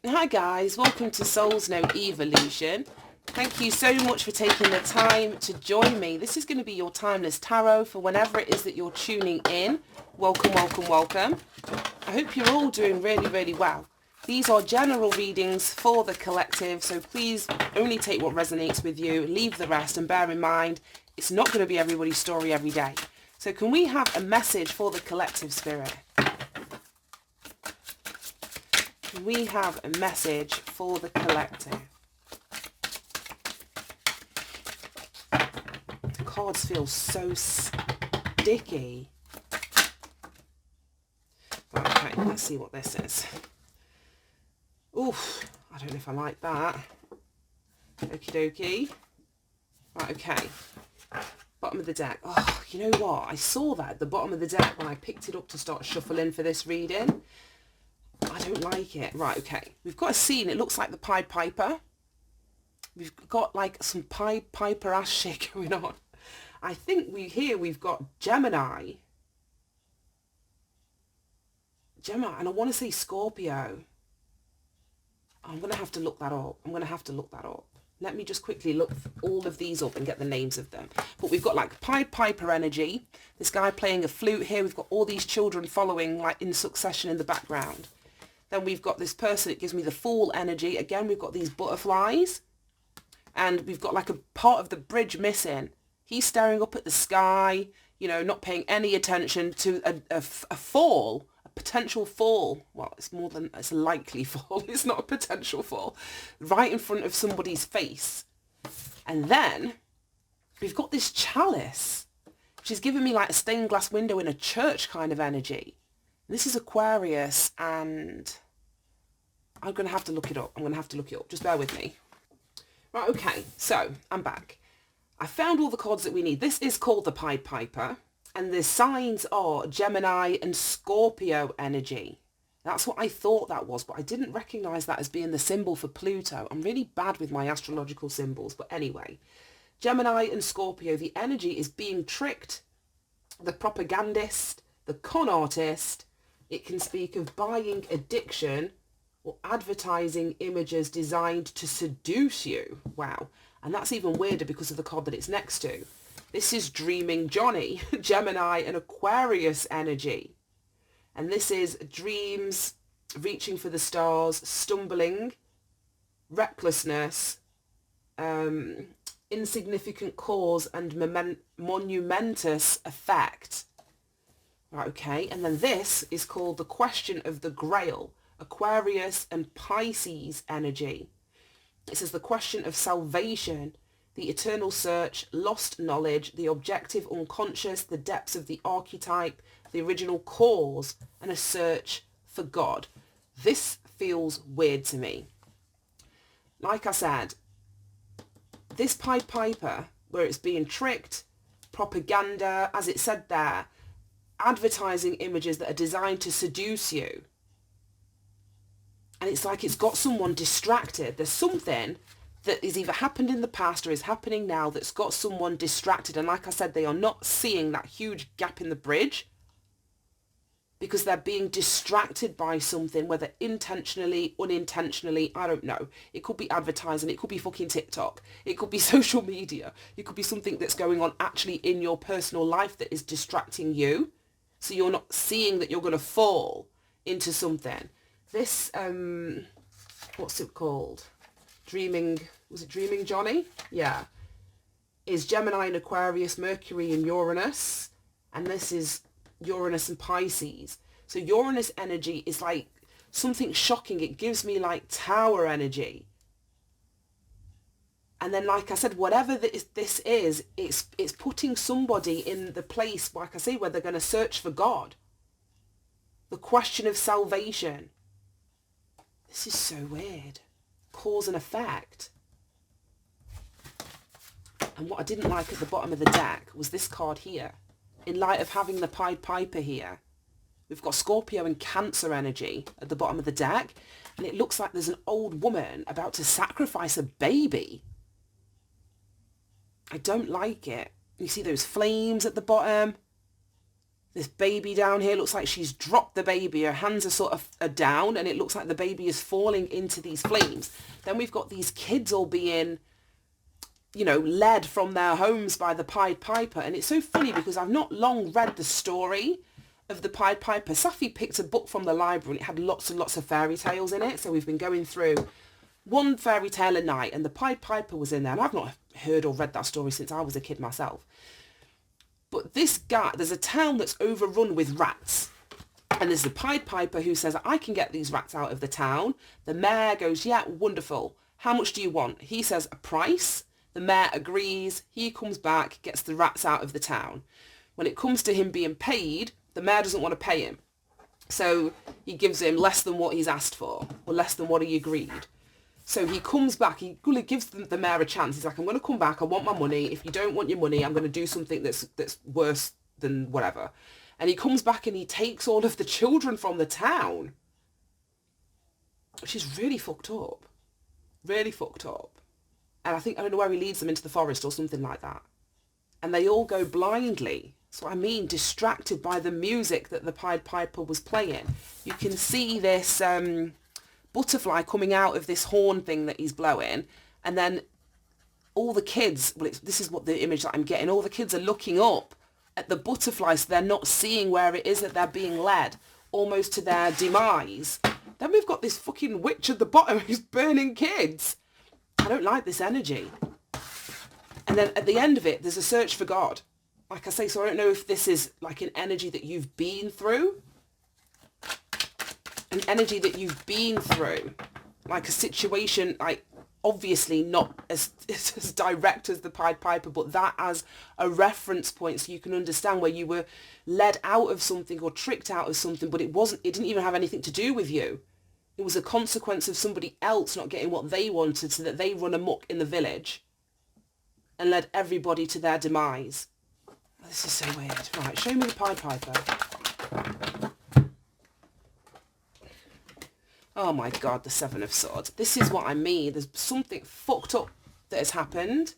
Hi guys, welcome to Souls No Evolution. Thank you so much for taking the time to join me. This is going to be your timeless tarot for whenever it is that you're tuning in. Welcome, welcome, welcome. I hope you're all doing really, really well. These are general readings for the collective, so please only take what resonates with you, leave the rest, and bear in mind, it's not going to be everybody's story every day. So can we have a message for the collective spirit? We have a message for the collective. The cards feel so sticky. Right, okay, let's see what this is. Oof, I don't know if I like that. Okie dokie. Right, okay. Bottom of the deck. Oh, you know what? I saw that at the bottom of the deck when I picked it up to start shuffling for this reading. I don't like it. Right, okay. We've got a scene. It looks like the Pied Piper. We've got like some Pied Piper ass shit going on. I think we've got Gemini. And I want to say Scorpio. I'm going to have to look that up. Let me just quickly look all of these up and get the names of them. But we've got like Pied Piper energy. This guy playing a flute here. We've got all these children following like in succession in the background. Then we've got this person, it gives me the Fool energy. Again, we've got these butterflies. And we've got like a part of the bridge missing. He's staring up at the sky, you know, not paying any attention to a fall, a potential fall. Well, it's a likely fall. It's not a potential fall. Right in front of somebody's face. And then we've got this chalice. She's giving me like a stained glass window in a church kind of energy. This is Aquarius, and I'm going to have to look it up. Just bear with me. Right, okay, so I'm back. I found all the cards that we need. This is called the Pied Piper, and the signs are Gemini and Scorpio energy. That's what I thought that was, but I didn't recognise that as being the symbol for Pluto. I'm really bad with my astrological symbols, but anyway. Gemini and Scorpio, the energy is being tricked, the propagandist, the con artist. It can speak of buying addiction or advertising images designed to seduce you. Wow. And that's even weirder because of the card that it's next to. This is Dreaming Johnny, Gemini and Aquarius energy. And this is dreams, reaching for the stars, stumbling, recklessness, insignificant cause and monumentous effect. Right, okay, and then this is called the Question of the Grail, Aquarius and Pisces energy. It says the question of salvation, the eternal search, lost knowledge, the objective unconscious, the depths of the archetype, the original cause, and a search for God. This feels weird to me. Like I said, this Pied Piper, where it's being tricked, propaganda, as it said there, advertising images that are designed to seduce you. And it's like it's got someone distracted. There's something that is either happened in the past or is happening now that's got someone distracted. And like I said, they are not seeing that huge gap in the bridge because they're being distracted by something, whether intentionally, unintentionally, I don't know. It could be advertising. It could be fucking TikTok. It could be social media. It could be something that's going on actually in your personal life that is distracting you. So you're not seeing that you're going to fall into something. This, what's it called? Was it Dreaming Johnny? Yeah. Is Gemini and Aquarius, Mercury and Uranus. And this is Uranus and Pisces. So Uranus energy is like something shocking. It gives me like tower energy. And then, like I said, whatever this is, it's putting somebody in the place, like I say, where they're going to search for God. The question of salvation. This is so weird. Cause and effect. And what I didn't like at the bottom of the deck was this card here. In light of having the Pied Piper here, we've got Scorpio and Cancer energy at the bottom of the deck. And it looks like there's an old woman about to sacrifice a baby. I don't like it. You see those flames at the bottom? This baby down here looks like she's dropped the baby. Her hands are sort of down, and it looks like the baby is falling into these flames. Then we've got these kids all being, you know, led from their homes by the Pied Piper. And it's so funny because I've not long read the story of the Pied Piper. Safi picked a book from the library and it had lots and lots of fairy tales in it. So we've been going through one fairy tale a night, and the Pied Piper was in there. And I've not heard or read that story since I was a kid myself. But this guy, there's a town that's overrun with rats. And there's the Pied Piper who says, I can get these rats out of the town. The mayor goes, yeah, wonderful. How much do you want? He says a price. The mayor agrees. He comes back, gets the rats out of the town. When it comes to him being paid, the mayor doesn't want to pay him. So he gives him less than what he's asked for, or less than what he agreed. So he comes back, he gives the mayor a chance. He's like, I'm going to come back, I want my money. If you don't want your money, I'm going to do something that's worse than whatever. And he comes back and he takes all of the children from the town. Which is really fucked up. Really fucked up. And I don't know where he leads them, into the forest or something like that. And they all go blindly. So I mean, distracted by the music that the Pied Piper was playing. You can see this butterfly coming out of this horn thing that he's blowing, and then all the kids, this is what the image that I'm getting, all the kids are looking up at the butterfly, so they're not seeing where it is that they're being led, almost to their demise. Then we've got this fucking witch at the bottom who's burning kids. I don't like this energy. And then at the end of it, there's a search for God. Like I say, so I don't know if this is like an energy that you've been through. An energy that you've been through. Like a situation, like obviously not as direct as the Pied Piper, but that as a reference point so you can understand where you were led out of something or tricked out of something, but it didn't even have anything to do with you. It was a consequence of somebody else not getting what they wanted, so that they run amok in the village and led everybody to their demise. This is so weird. Right, show me the Pied Piper. Oh my God, the Seven of Swords. This is what I mean. There's something fucked up that has happened.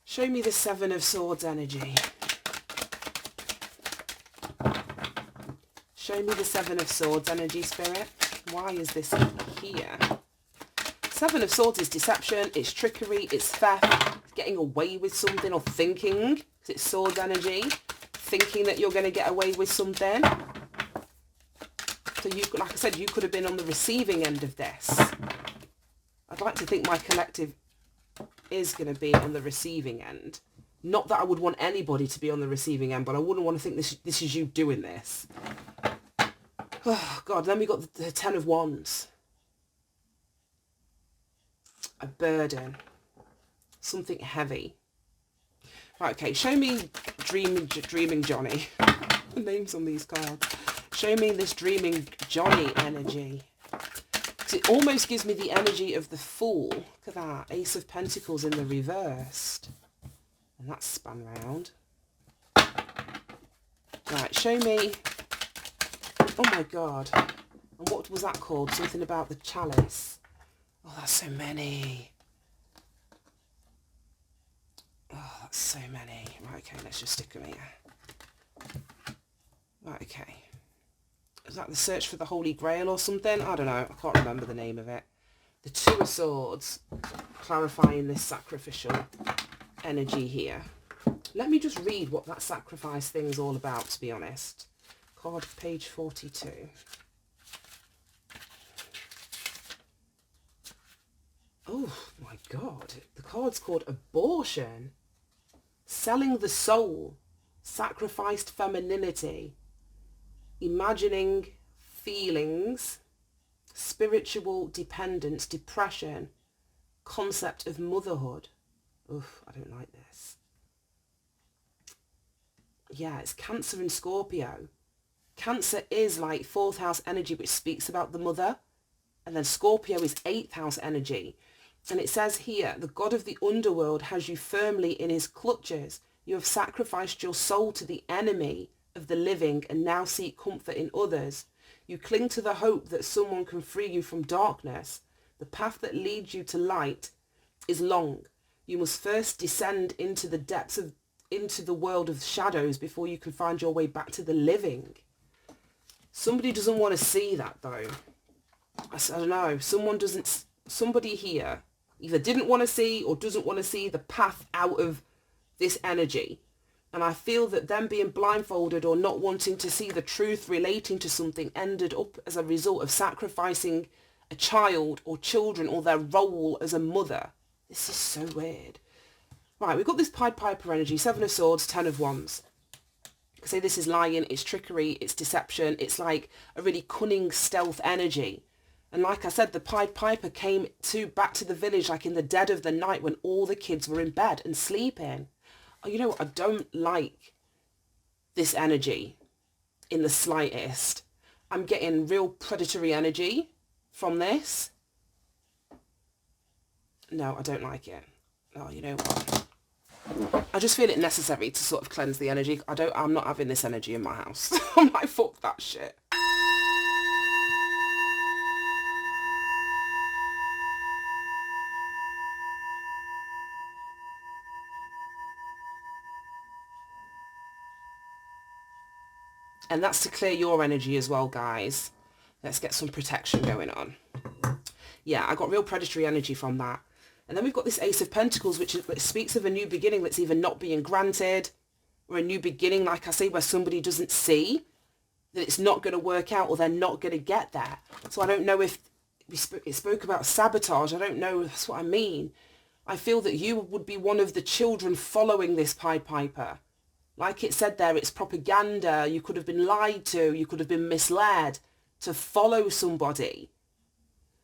Show me the Seven of Swords energy. Show me the Seven of Swords energy, Spirit. Why is this here? Seven of Swords is deception, it's trickery, it's theft, it's getting away with something, or thinking, because it's swords energy, thinking that you're going to get away with something. So you, like I said, you could have been on the receiving end of this. I'd like to think my collective is going to be on the receiving end. Not that I would want anybody to be on the receiving end, but I wouldn't want to think this is you doing this. Oh God, then we got the Ten of Wands. A burden. Something heavy. Right, okay, show me Dreaming Johnny. The names on these cards. Show me this Dreaming Johnny energy. Because it almost gives me the energy of the Fool. Look at that. Ace of Pentacles in the reversed. And that's spun round. Right, show me... Oh my God. And what was that called? Something about the chalice. Oh, that's so many. Oh, that's so many. Right, okay, let's just stick them here. Right, okay. Is that the search for the Holy Grail or something? I don't know. I can't remember the name of it. The Two of Swords, clarifying this sacrificial energy here. Let me just read what that sacrifice thing's all about, to be honest. Card page 42. Oh my God. The card's called Abortion. Selling the soul. Sacrificed femininity. Imagining feelings. Spiritual dependence. Depression. Concept of motherhood. Oof, I don't like this. Yeah, it's Cancer and Scorpio. Cancer is like 4th house energy, which speaks about the mother. And then Scorpio is 8th house energy. And it says here, the god of the underworld has you firmly in his clutches. You have sacrificed your soul to the enemy of the living and now seek comfort in others. You cling to the hope that someone can free you from darkness. The path that leads you to light is long. You must first descend into the depths into the world of shadows before you can find your way back to the living. Somebody doesn't want to see that though. I don't know. Somebody here either didn't want to see or doesn't want to see the path out of this energy. And I feel that them being blindfolded or not wanting to see the truth relating to something ended up as a result of sacrificing a child or children or their role as a mother. This is so weird. Right, we've got this Pied Piper energy, 7 of Swords, 10 of Wands. I say this is lying, it's trickery, it's deception, it's like a really cunning stealth energy. And like I said, the Pied Piper came back to the village like in the dead of the night when all the kids were in bed and sleeping. Oh, you know what? I don't like this energy in the slightest. I'm getting real predatory energy from this. No, I don't like it. Oh, you know what? I just feel it necessary to sort of cleanse the energy. I'm not having this energy in my house. I'm like, fuck that shit. And that's to clear your energy as well, guys. Let's get some protection going on. Yeah, I got real predatory energy from that. And then we've got this Ace of Pentacles, which speaks of a new beginning that's either not being granted, or a new beginning, like I say, where somebody doesn't see that it's not going to work out or they're not going to get there. So I don't know if it spoke about sabotage. I don't know. That's what I mean. I feel that you would be one of the children following this Pied Piper. Like it said there, it's propaganda. You could have been lied to. You could have been misled to follow somebody.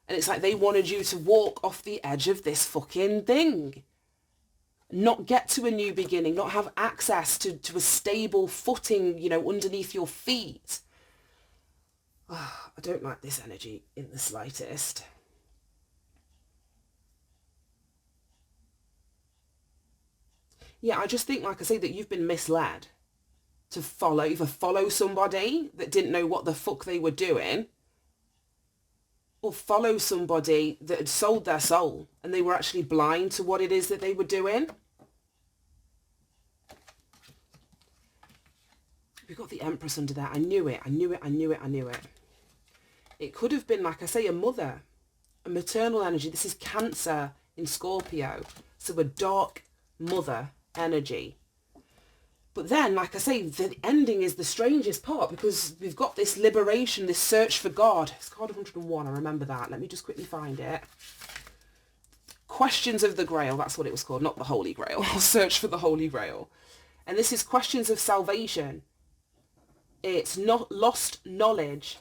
And it's like they wanted you to walk off the edge of this fucking thing. Not get to a new beginning, not have access to a stable footing, you know, underneath your feet. Oh, I don't like this energy in the slightest. Yeah, I just think, like I say, that you've been misled to either follow somebody that didn't know what the fuck they were doing, or follow somebody that had sold their soul and they were actually blind to what it is that they were doing. We've got the Empress under there. I knew it. It could have been, like I say, a mother, a maternal energy. This is Cancer in Scorpio. So a dark mother energy. But then, like I say, the ending is the strangest part, because we've got this liberation, this search for God. It's card 101, I remember that. Let me just quickly find it. Questions of the Grail, that's what it was called, not the Holy Grail. Search for the Holy Grail. And this is questions of salvation. It's not lost knowledge,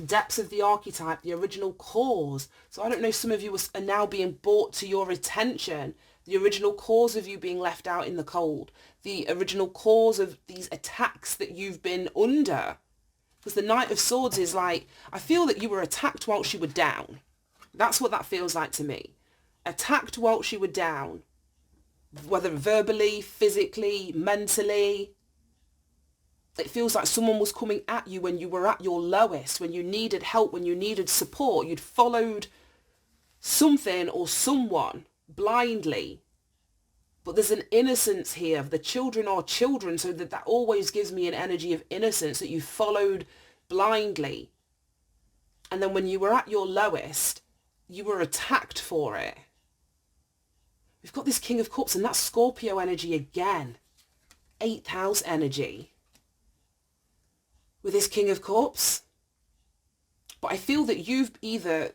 depths of the archetype, the original cause. So I don't know, some of you are now being brought to your attention. The original cause of you being left out in the cold. The original cause of these attacks that you've been under. Because the Knight of Swords is like, I feel that you were attacked whilst you were down. That's what that feels like to me. Attacked whilst you were down. Whether verbally, physically, mentally. It feels like someone was coming at you when you were at your lowest, when you needed help, when you needed support. You'd followed something or someone blindly. But there's an innocence here. The children are children, so that always gives me an energy of innocence, that you followed blindly. And then when you were at your lowest, you were attacked for it. We've got this King of Cups, and that's Scorpio energy again. 8th house energy. With this King of Cups. But I feel that you've either,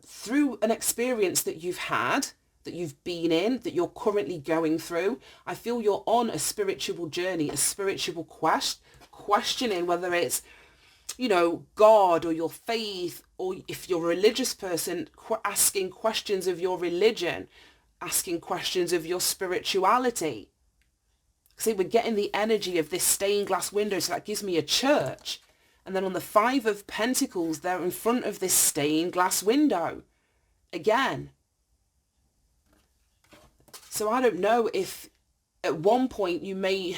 through an experience that you've had, that you've been in, that you're currently going through, I feel you're on a spiritual journey, a spiritual quest, questioning whether it's, you know, God or your faith, or if you're a religious person, asking questions of your religion, asking questions of your spirituality. See, we're getting the energy of this stained glass window, so that gives me a church. And then on the 5 of Pentacles, they're in front of this stained glass window. Again. So I don't know if at one point you may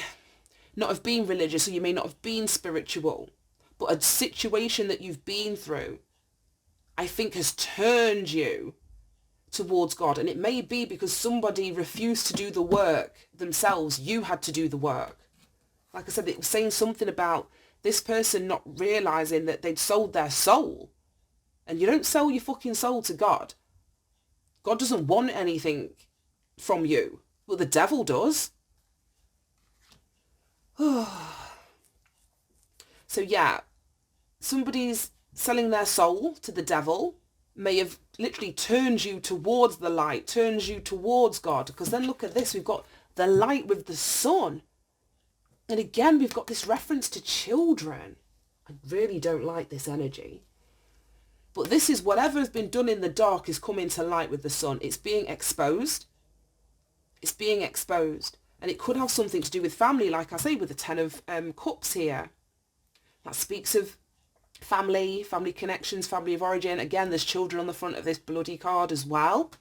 not have been religious, or you may not have been spiritual, but a situation that you've been through, I think, has turned you towards God. And it may be because somebody refused to do the work themselves. You had to do the work. Like I said, it was saying something about this person not realizing that they'd sold their soul. And you don't sell your fucking soul to God. God doesn't want anything from you. But the devil does. So yeah, somebody's selling their soul to the devil may have literally turned you towards the light, turns you towards God. Because then look at this, we've got the light with the sun. And again, we've got this reference to children. I really don't like this energy. But this is whatever has been done in the dark is coming to light with the sun. It's being exposed. It's being exposed. And it could have something to do with family, like I say, with the Ten of Cups here. That speaks of family connections, family of origin. Again, there's children on the front of this bloody card as well.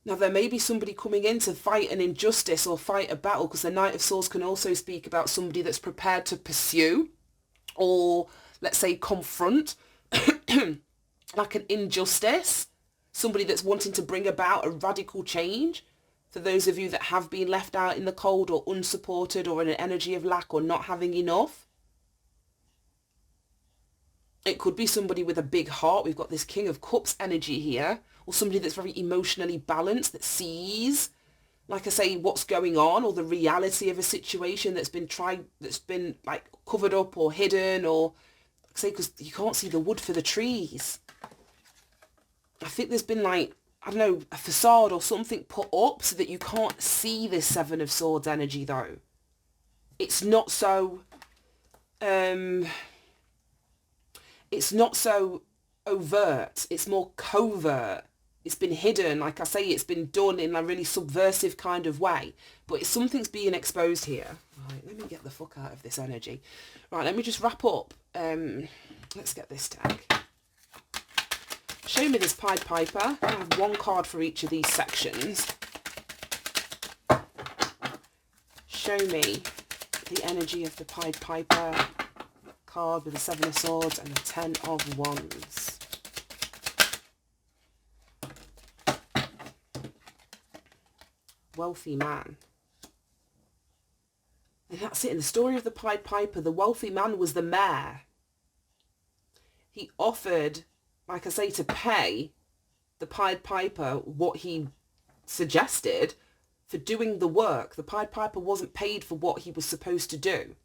Now, there may be somebody coming in to fight an injustice or fight a battle, because the Knight of Swords can also speak about somebody that's prepared to pursue or, let's say, confront like an injustice. Somebody that's wanting to bring about a radical change. For those of you that have been left out in the cold or unsupported or in an energy of lack or not having enough. It could be somebody with a big heart. We've got this King of Cups energy here. Or somebody that's very emotionally balanced, that sees, like I say, what's going on, or the reality of a situation that's been like covered up or hidden, or like I say, because you can't see the wood for the trees. I think there's been like, I don't know, a facade or something put up so that you can't see this Seven of Swords energy though. It's not so overt. It's more covert. It's been hidden. Like I say, it's been done in a really subversive kind of way. But something's being exposed here. Right, let me get the fuck out of this energy. Right, let me just wrap up. Let's get this deck. Show me this Pied Piper. I have one card for each of these sections. Show me the energy of the Pied Piper card with the Seven of Swords and the Ten of Wands. Wealthy man. And that's it. In the story of the Pied Piper, the wealthy man was the mayor. He offered, like I say, to pay the Pied Piper what he suggested for doing the work. The Pied Piper wasn't paid for what he was supposed to do.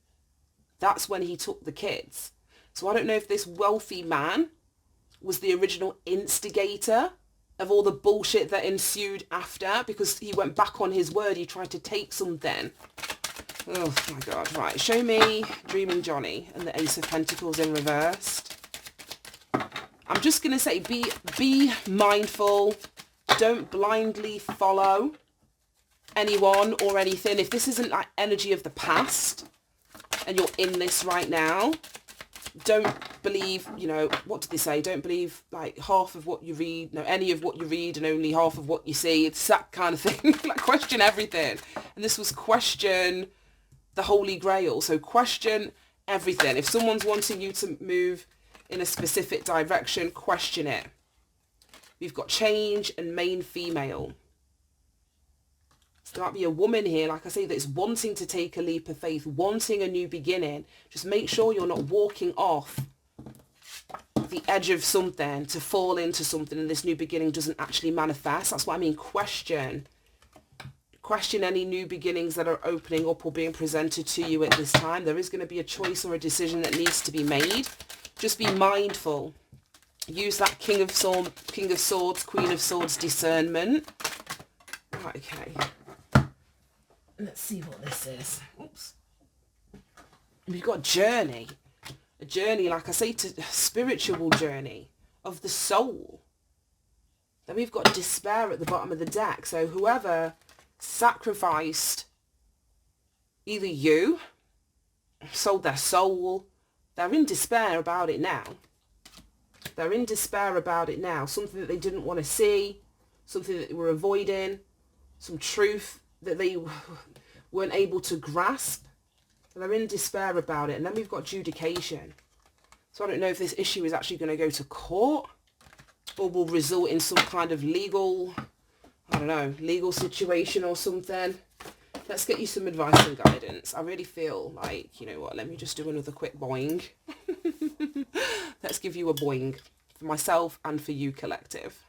That's when he took the kids. So I don't know if this wealthy man was the original instigator of all the bullshit that ensued after, because he went back on his word. He tried to take something. Oh my God. Right. Show me Dreaming Johnny and the Ace of Pentacles in reversed. I'm just going to say, be mindful. Don't blindly follow anyone or anything. If this isn't like energy of the past and you're in this right now, don't believe, you know, what did they say? Don't believe like half of what you read, no, any of what you read and only half of what you see. It's that kind of thing. Like, question everything. And this was question the Holy Grail. So question everything. If someone's wanting you to move in a specific direction, question it. We've got change and main female. There might be a woman here, like I say, that's wanting to take a leap of faith, wanting a new beginning. Just make sure you're not walking off the edge of something to fall into something and this new beginning doesn't actually manifest. That's what I mean. Question any new beginnings that are opening up or being presented to you at this time. There is going to be a choice or a decision that needs to be made. Just be mindful. Use that King of Swords, Queen of Swords discernment. Right, okay. Let's see what this is. Oops. We've got journey. A journey, like I say, to a spiritual journey of the soul. Then we've got despair at the bottom of the deck. So whoever sacrificed either you, sold their soul, they're in despair about it now. They're in despair about it now. Something that they didn't want to see, something that they were avoiding, some truth that they weren't able to grasp. And they're in despair about it. And then we've got adjudication. So I don't know if this issue is actually going to go to court or will result in some kind of legal, I don't know, legal situation or something. Let's get you some advice and guidance. I really feel like, you know what, let me just do another quick boing. Let's give you a boing for myself and for you, collective.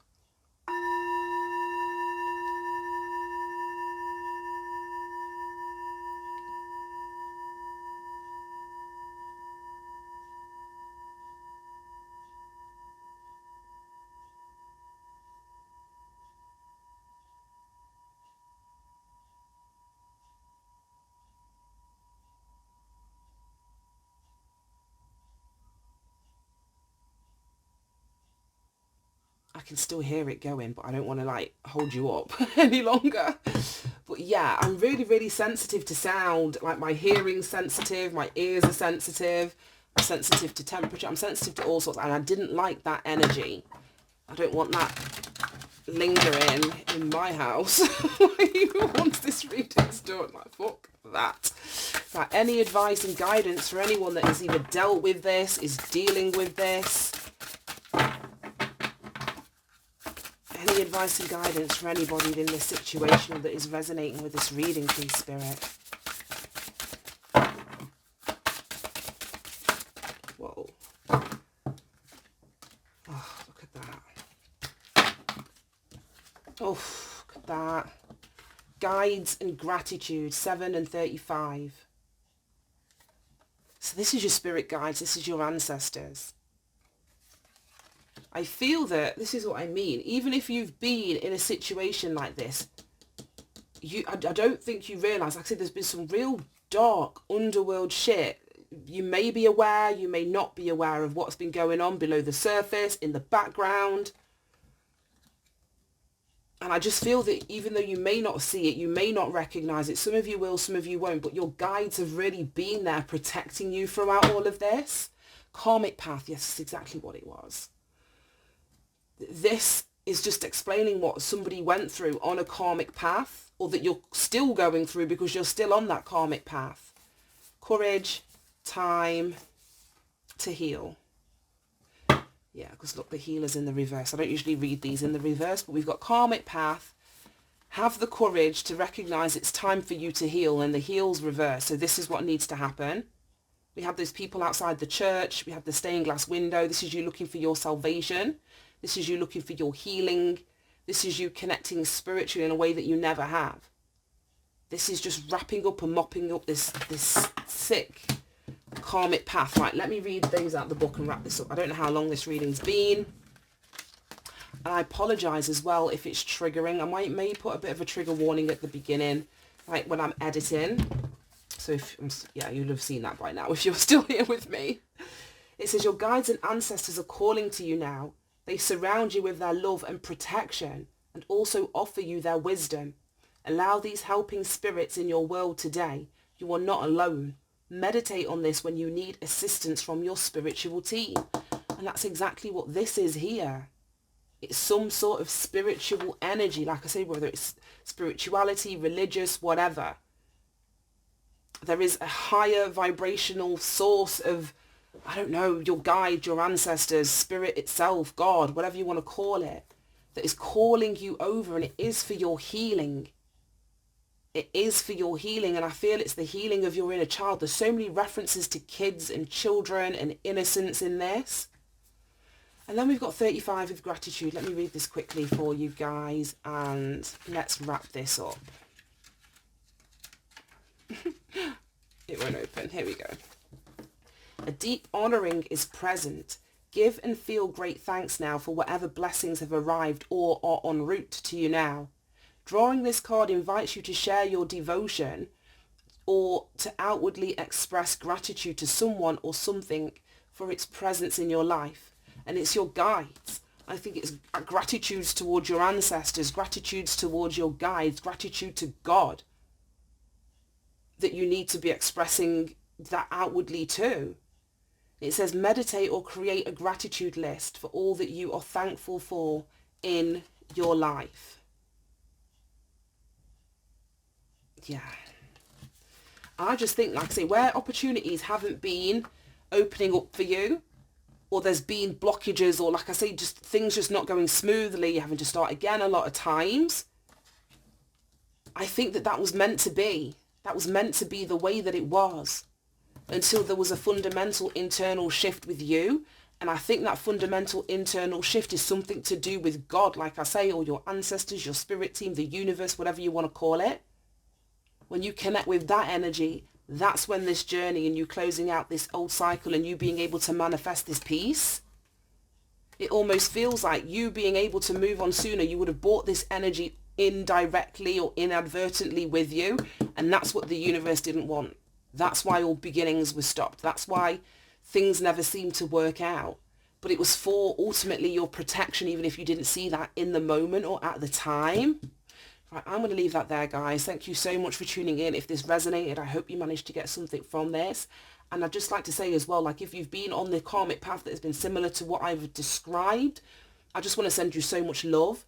I can still hear it going, but I don't want to like hold you up any longer. But yeah, I'm really, really sensitive to sound. Like my hearing's sensitive, my ears are sensitive, I'm sensitive to temperature, I'm sensitive to all sorts, and I didn't like that energy. I don't want that lingering in my house. Once this reading's done, like fuck that. Like, any advice and guidance for anyone that has either dealt with this, is dealing with this. Any advice and guidance for anybody in this situation that is resonating with this reading, please, Spirit. Whoa. Oh, look at that. Oh, look at that. Guides and gratitude, 7 and 35. So this is your spirit guides, this is your ancestors. I feel that this is what I mean. Even if you've been in a situation like this, I don't think you realise, like I said, there's been some real dark underworld shit. You may be aware, you may not be aware of what's been going on below the surface, in the background. And I just feel that even though you may not see it, you may not recognise it, some of you will, some of you won't, but your guides have really been there protecting you throughout all of this. Karmic path, yes, that's exactly what it was. This is just explaining what somebody went through on a karmic path, or that you're still going through because you're still on that karmic path. Courage, time to heal. Yeah, because look, the healer's in the reverse. I don't usually read these in the reverse, but we've got karmic path. Have the courage to recognise it's time for you to heal, and the heal's reverse. So this is what needs to happen. We have those people outside the church. We have the stained glass window. This is you looking for your salvation. This is you looking for your healing. This is you connecting spiritually in a way that you never have. This is just wrapping up and mopping up this sick karmic path. Right, let me read those out of the book and wrap this up. I don't know how long this reading's been. And I apologise as well if it's triggering. I may put a bit of a trigger warning at the beginning, like when I'm editing. So yeah, you'll have seen that by now if you're still here with me. It says your guides and ancestors are calling to you now. They surround you with their love and protection and also offer you their wisdom. Allow these helping spirits in your world today. You are not alone. Meditate on this when you need assistance from your spiritual team. And that's exactly what this is here. It's some sort of spiritual energy, like I say, whether it's spirituality, religious, whatever. There is a higher vibrational source of, I don't know, your guide, your ancestors, spirit itself, God, whatever you want to call it, that is calling you over, and it is for your healing. It is for your healing, and I feel it's the healing of your inner child. There's so many references to kids and children and innocence in this. And then we've got 35 with gratitude. Let me read this quickly for you guys, and let's wrap this up. It won't open. Here we go. A deep honouring is present. Give and feel great thanks now for whatever blessings have arrived or are en route to you now. Drawing this card invites you to share your devotion or to outwardly express gratitude to someone or something for its presence in your life. And it's your guides. I think it's gratitudes towards your ancestors, gratitudes towards your guides, gratitude to God that you need to be expressing that outwardly too. It says meditate or create a gratitude list for all that you are thankful for in your life. Yeah. I just think, like I say, where opportunities haven't been opening up for you, or there's been blockages, or like I say, just things just not going smoothly, you're having to start again a lot of times. I think that that was meant to be. That was meant to be the way that it was, until there was a fundamental internal shift with you. And I think that fundamental internal shift is something to do with God, like I say, or your ancestors, your spirit team, the universe, whatever you want to call it. When you connect with that energy, that's when this journey and you closing out this old cycle and you being able to manifest this peace, it almost feels like you being able to move on sooner. You would have brought this energy indirectly or inadvertently with you. And that's what the universe didn't want. That's why all beginnings were stopped. That's why things never seemed to work out. But it was for ultimately your protection, even if you didn't see that in the moment or at the time. Right, I'm going to leave that there, guys. Thank you so much for tuning in. If this resonated, I hope you managed to get something from this. And I'd just like to say as well, like if you've been on the karmic path that has been similar to what I've described, I just want to send you so much love.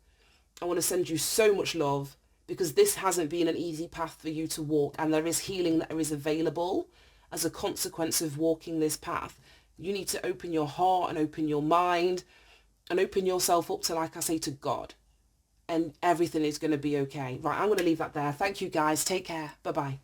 I want to send you so much love, because this hasn't been an easy path for you to walk, and there is healing that is available as a consequence of walking this path. You need to open your heart and open your mind and open yourself up to, like I say, to God, and everything is going to be okay. Right, I'm going to leave that there. Thank you, guys. Take care. Bye-bye.